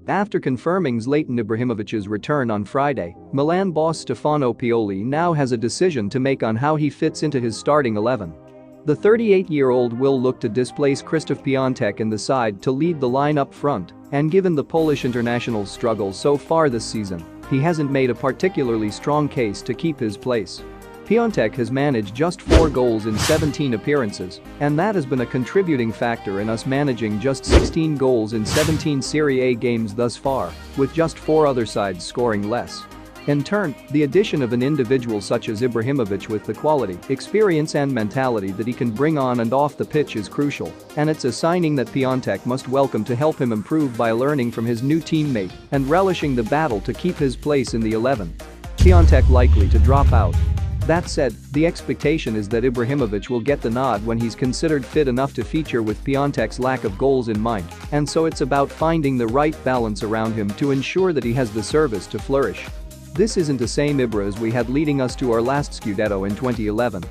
After confirming Zlatan Ibrahimovic's return on Friday, Milan boss Stefano Pioli now has a decision to make on how he fits into his starting 11. The 38-year-old will look to displace Krzysztof Piątek in the side to lead the line up front, and given the Polish international's struggles so far this season, he hasn't made a particularly strong case to keep his place. Piątek has managed just 4 goals in 17 appearances, and that has been a contributing factor in us managing just 16 goals in 17 Serie A games thus far, with just 4 other sides scoring less. In turn, the addition of an individual such as Ibrahimovic with the quality, experience and mentality that he can bring on and off the pitch is crucial, and it's a signing that Piątek must welcome to help him improve by learning from his new teammate and relishing the battle to keep his place in the 11. Piątek likely to drop out. That said, the expectation is that Ibrahimovic will get the nod when he's considered fit enough to feature with Piątek's lack of goals in mind, and so it's about finding the right balance around him to ensure that he has the service to flourish. This isn't the same Ibra as we had leading us to our last Scudetto in 2011.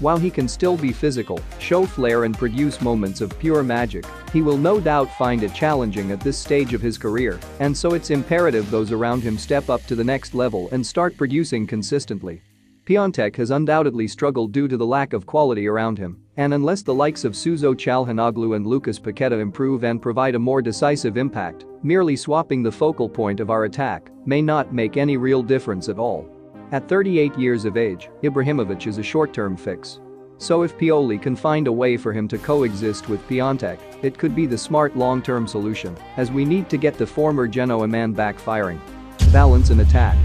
While he can still be physical, show flair and produce moments of pure magic, he will no doubt find it challenging at this stage of his career, and so it's imperative those around him step up to the next level and start producing consistently. Piątek has undoubtedly struggled due to the lack of quality around him, and unless the likes of Suso Çalhanoğlu and Lucas Paqueta improve and provide a more decisive impact, merely swapping the focal point of our attack may not make any real difference at all. At 38 years of age, Ibrahimovic is a short-term fix. So if Pioli can find a way for him to coexist with Piątek, it could be the smart long-term solution, as we need to get the former Genoa man back firing. Balance in attack.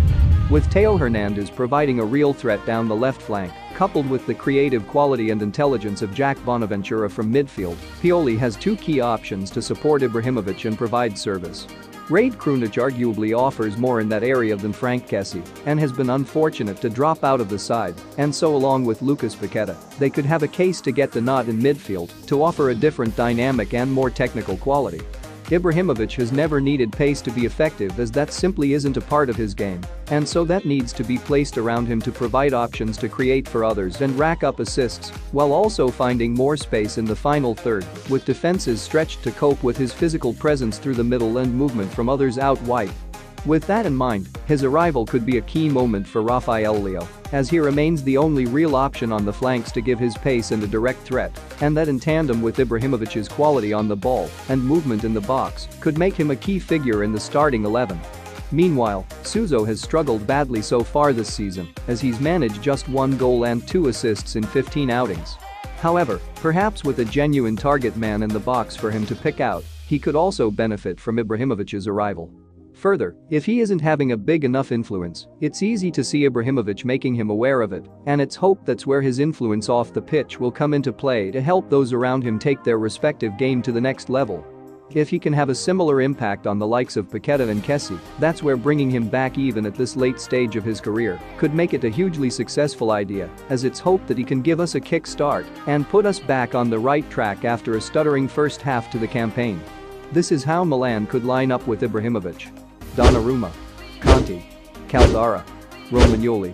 With Theo Hernandez providing a real threat down the left flank, coupled with the creative quality and intelligence of Jack Bonaventura from midfield, Pioli has 2 key options to support Ibrahimovic and provide service. Rade Krunic arguably offers more in that area than Frank Kessie and has been unfortunate to drop out of the side, and so along with Lucas Paqueta, they could have a case to get the nod in midfield to offer a different dynamic and more technical quality. Ibrahimovic has never needed pace to be effective, as that simply isn't a part of his game, and so that needs to be placed around him to provide options to create for others and rack up assists, while also finding more space in the final third, with defenses stretched to cope with his physical presence through the middle and movement from others out wide. With that in mind, his arrival could be a key moment for Rafael Leão, as he remains the only real option on the flanks to give his pace and a direct threat, and that in tandem with Ibrahimovic's quality on the ball and movement in the box could make him a key figure in the starting 11. Meanwhile, Suso has struggled badly so far this season, as he's managed just 1 goal and 2 assists in 15 outings. However, perhaps with a genuine target man in the box for him to pick out, he could also benefit from Ibrahimovic's arrival. Further, if he isn't having a big enough influence, it's easy to see Ibrahimovic making him aware of it, and it's hoped that's where his influence off the pitch will come into play to help those around him take their respective game to the next level. If he can have a similar impact on the likes of Paqueta and Kessie, that's where bringing him back even at this late stage of his career could make it a hugely successful idea, as it's hoped that he can give us a kick start and put us back on the right track after a stuttering first half to the campaign. This is how Milan could line up with Ibrahimovic: Donnarumma, Conti, Caldara, Romagnoli,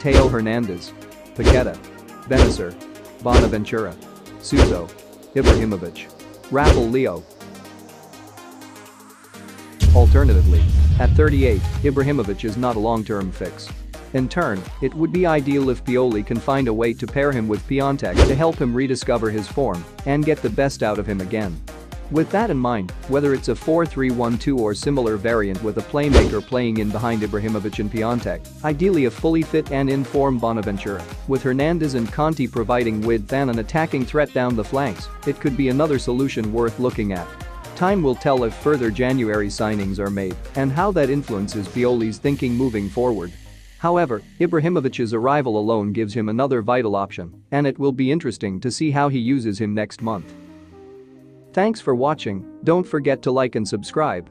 Theo Hernandez, Paqueta, Benacer, Bonaventura, Suso, Ibrahimovic, Rafael Leão. Alternatively, at 38, Ibrahimovic is not a long-term fix. In turn, it would be ideal if Pioli can find a way to pair him with Piątek to help him rediscover his form and get the best out of him again. With that in mind, whether it's a 4-3-1-2 or similar variant with a playmaker playing in behind Ibrahimovic and Piątek, ideally a fully fit and in-form Bonaventura, with Hernandez and Conti providing width and an attacking threat down the flanks, it could be another solution worth looking at. Time will tell if further January signings are made and how that influences Pioli's thinking moving forward. However, Ibrahimovic's arrival alone gives him another vital option, and it will be interesting to see how he uses him next month. Thanks for watching. Don't forget to like and subscribe.